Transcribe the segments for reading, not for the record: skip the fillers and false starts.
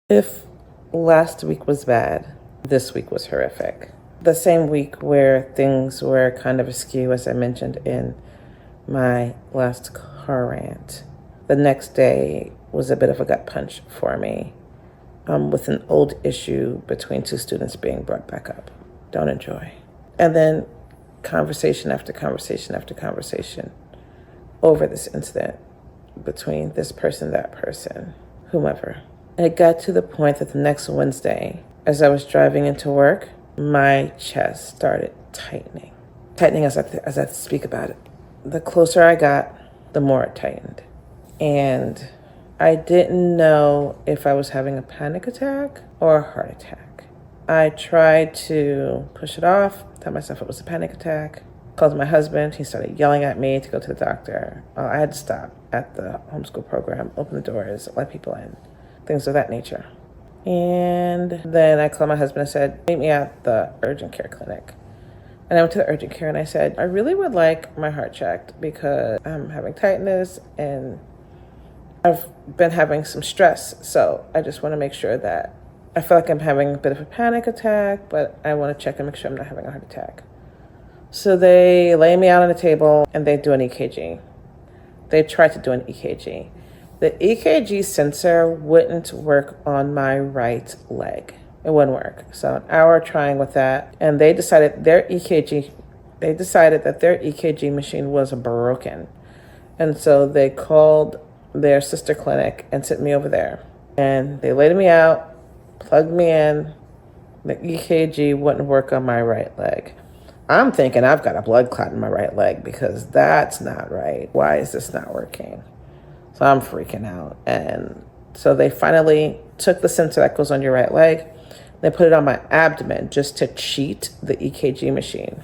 If last week was bad, this week was horrific. The same week where things were kind of askew, as I mentioned in my last car rant, the next day was a bit of a gut punch for me, with an old issue between two students being brought back up. Don't enjoy. And then conversation after conversation after conversation over this incident between this person, that person, whomever. And it got to the point that the next Wednesday, as I was driving into work, my chest started tightening. Tightening as I speak about it. The closer I got, the more it tightened. And I didn't know if I was having a panic attack or a heart attack. I tried to push it off, tell myself it was a panic attack. Called my husband. He started yelling at me to go to the doctor. I had to stop at the homeschool program, open the doors, let people in, things of that nature. And then I called my husband and said, meet me at the urgent care clinic. And I went to the urgent care and I said, I really would like my heart checked because I'm having tightness and I've been having some stress. So I just want to make sure that I feel like I'm having a bit of a panic attack, but I want to check and make sure I'm not having a heart attack. So they lay me out on a table and they do an EKG. They tried to do an EKG. The EKG sensor wouldn't work on my right leg. It wouldn't work. So an hour trying with that. And they decided that their EKG machine was broken. And so they called their sister clinic and sent me over there. And they laid me out, plugged me in. The EKG wouldn't work on my right leg. I'm thinking I've got a blood clot in my right leg because that's not right. Why is this not working? So I'm freaking out. And so they finally took the sensor that goes on your right leg. They put it on my abdomen just to cheat the EKG machine.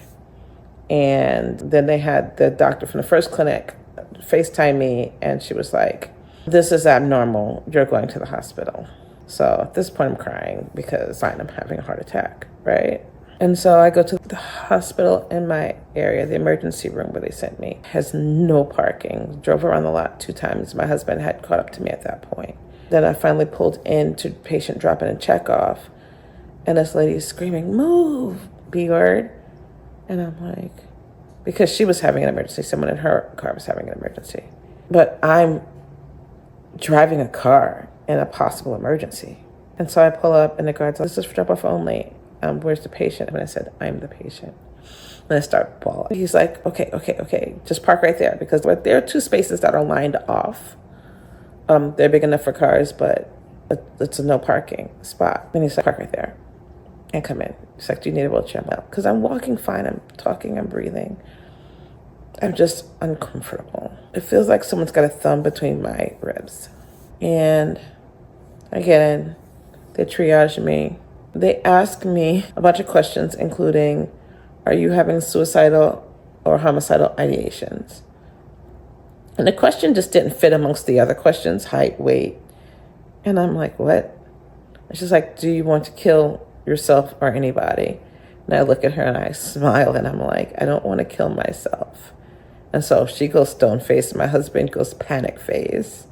And then they had the doctor from the first clinic FaceTime me, and she was like, this is abnormal. You're going to the hospital. So at this point, I'm crying because I'm having a heart attack, right? And so I go to the hospital in my area, the emergency room where they sent me. Has no parking. Drove around the lot 2 times. My husband had caught up to me at that point. Then I finally pulled into patient drop-in and check-off. And this lady is screaming, move, B-word. And I'm like, because she was having an emergency. Someone in her car was having an emergency. But I'm driving a car in a possible emergency. And so I pull up and the guard's like, this is for drop-off only. Where's the patient? And I said, I'm the patient. And I start bawling. He's like, okay. Just park right there because there are 2 spaces that are lined off. They're big enough for cars, but it's a no parking spot. And he's like, park right there and come in. He's like, do you need a wheelchair? Because I'm walking fine. I'm talking. I'm breathing. I'm just uncomfortable. It feels like someone's got a thumb between my ribs. And I get in. They triage me. They ask me a bunch of questions, including, are you having suicidal or homicidal ideations? And the question just didn't fit amongst the other questions, height, weight. And I'm like, what? And she's like, do you want to kill yourself or anybody? And I look at her and I smile and I'm like, I don't want to kill myself. And so she goes stone-faced. My husband goes panic phase.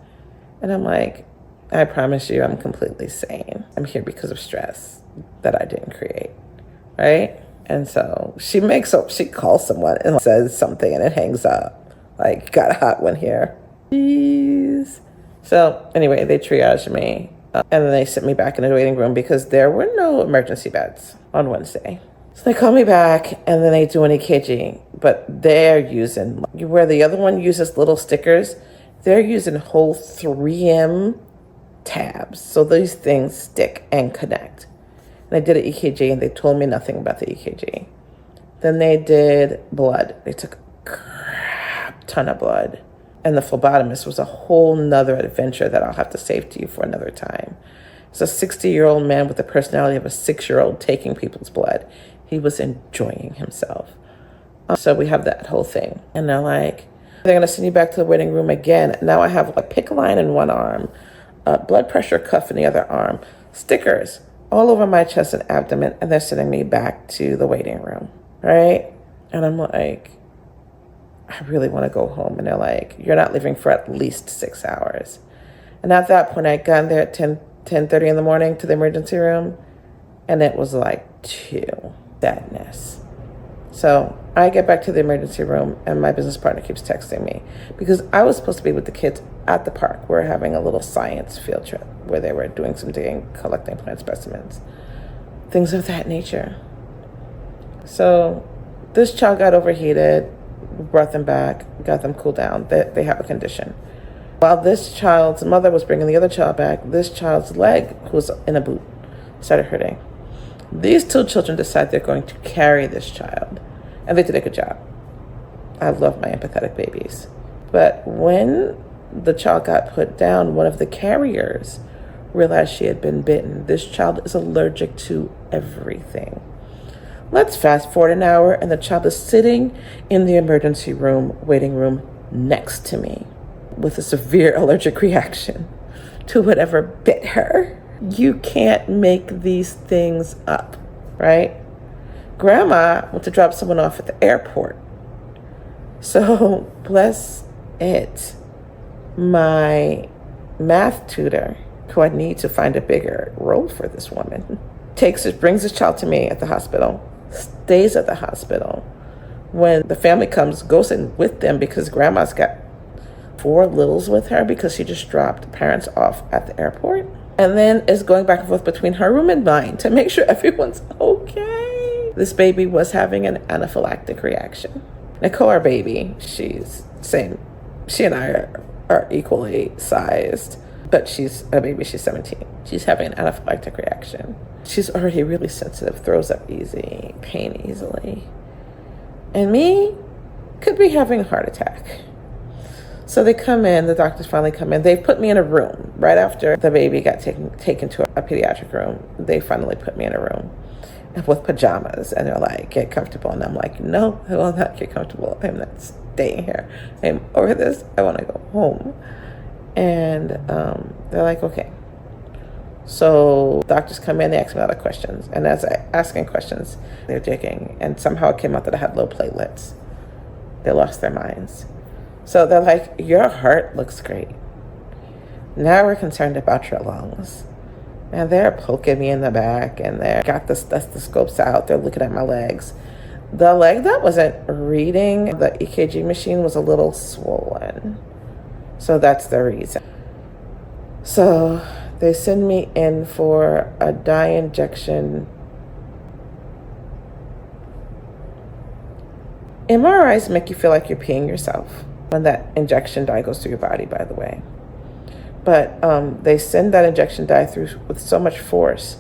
And I'm like, I promise you I'm completely sane. I'm here because of stress that I didn't create, right? And so she calls someone and says something and it hangs up. Like, got a hot one here. Jeez. So anyway, they triaged me and then they sent me back in the waiting room because there were no emergency beds on Wednesday. So they call me back and then they do an EKG, but they're using, where the other one uses little stickers, they're using whole 3M tabs. So these things stick and connect. And I did an EKG and they told me nothing about the EKG. Then they did blood. They took a crap ton of blood. And the phlebotomist was a whole nother adventure that I'll have to save to you for another time. It's a 60-year-old man with the personality of a 6-year-old taking people's blood. He was enjoying himself. So we have that whole thing. And they're like, they're going to send you back to the waiting room again. Now I have a PICC line in one arm, a blood pressure cuff in the other arm, stickers all over my chest and abdomen, and they're sending me back to the waiting room, right? And I'm like, I really want to go home. And they're like, you're not leaving for at least 6 hours. And at that point, I got there at 10:30 in the morning to the emergency room, and it was like 2. Sadness. So I get back to the emergency room, and my business partner keeps texting me because I was supposed to be with the kids at the park. We're having a little science field trip where they were doing some digging, collecting plant specimens, things of that nature. So this child got overheated, brought them back, got them cooled down. They have a condition. While this child's mother was bringing the other child back, this child's leg, who was in a boot, started hurting. These 2 children decide they're going to carry this child, and they did a good job. I love my empathetic babies. But when the child got put down, one of the carriers realized she had been bitten. This child is allergic to everything. Let's fast forward an hour, and the child is sitting in the emergency room, waiting room, next to me with a severe allergic reaction to whatever bit her. You can't make these things up, right? Grandma went to drop someone off at the airport. So, bless it, my math tutor, who I need to find a bigger role for this woman, brings this child to me at the hospital, stays at the hospital. When the family comes, goes in with them because grandma's got 4 littles with her because she just dropped parents off at the airport. And then is going back and forth between her room and mine to make sure everyone's okay. This baby was having an anaphylactic reaction. Nicole, our baby, she's same. She and I are equally sized, but she's a baby, she's 17. She's having an anaphylactic reaction. She's already really sensitive, throws up easy, pain easily. And me could be having a heart attack. So they come in, the doctors finally come in. They put me in a room. Right after the baby got taken to a pediatric room, they finally put me in a room with pajamas. And they're like, get comfortable. And I'm like, no, I will not get comfortable. I'm not staying here. I'm over this. I want to go home. And they're like, okay. So doctors come in, they ask me a lot of questions. And as I asking questions, they're digging. And somehow it came out that I had low platelets. They lost their minds. So they're like, your heart looks great. Now we're concerned about your lungs. And they're poking me in the back, and they got the stethoscopes out. They're looking at my legs. The leg that wasn't reading the EKG machine was a little swollen. So that's the reason. So they send me in for a dye injection. MRIs make you feel like you're peeing yourself when that injection dye goes through your body, by the way. But they send that injection dye through with so much force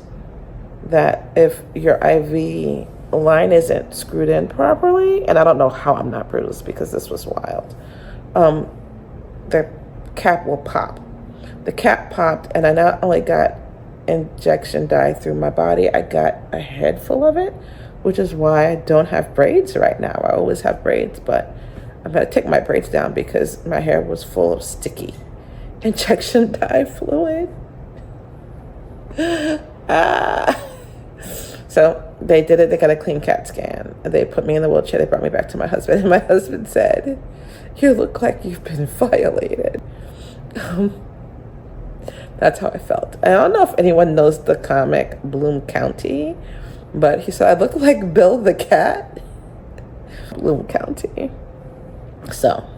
that if your IV line isn't screwed in properly, and I don't know how I'm not bruised because this was wild, the cap will pop. The cap popped, and I not only got injection dye through my body, I got a head full of it, which is why I don't have braids right now. I always have braids, but I'm going to take my braids down because my hair was full of sticky injection dye fluid. So they did it. They got a clean CAT scan. They put me in the wheelchair. They brought me back to my husband. And my husband said, you look like you've been violated. That's how I felt. I don't know if anyone knows the comic Bloom County, but he said I look like Bill the cat. Bloom County. So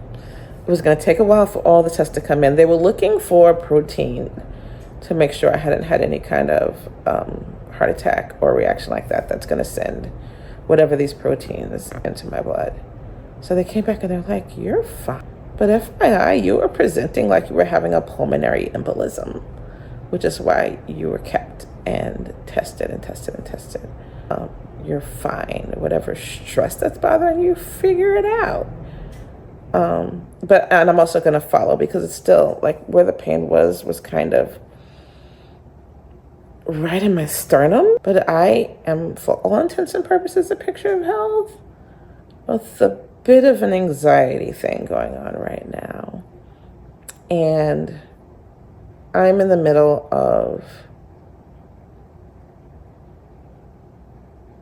it was going to take a while for all the tests to come in. They were looking for protein to make sure I hadn't had any kind of heart attack or reaction like that. That's going to send whatever these proteins into my blood. So they came back and they're like, you're fine. But FYI, you were presenting like you were having a pulmonary embolism, which is why you were kept and tested and tested and tested. You're fine. Whatever stress that's bothering you, figure it out. And I'm also going to follow because it's still like where the pain was kind of right in my sternum. But I am, for all intents and purposes, a picture of health with a bit of an anxiety thing going on right now. And I'm in the middle of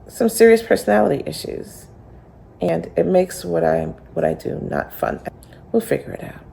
some serious personality issues. And it makes what I do not fun. We'll figure it out.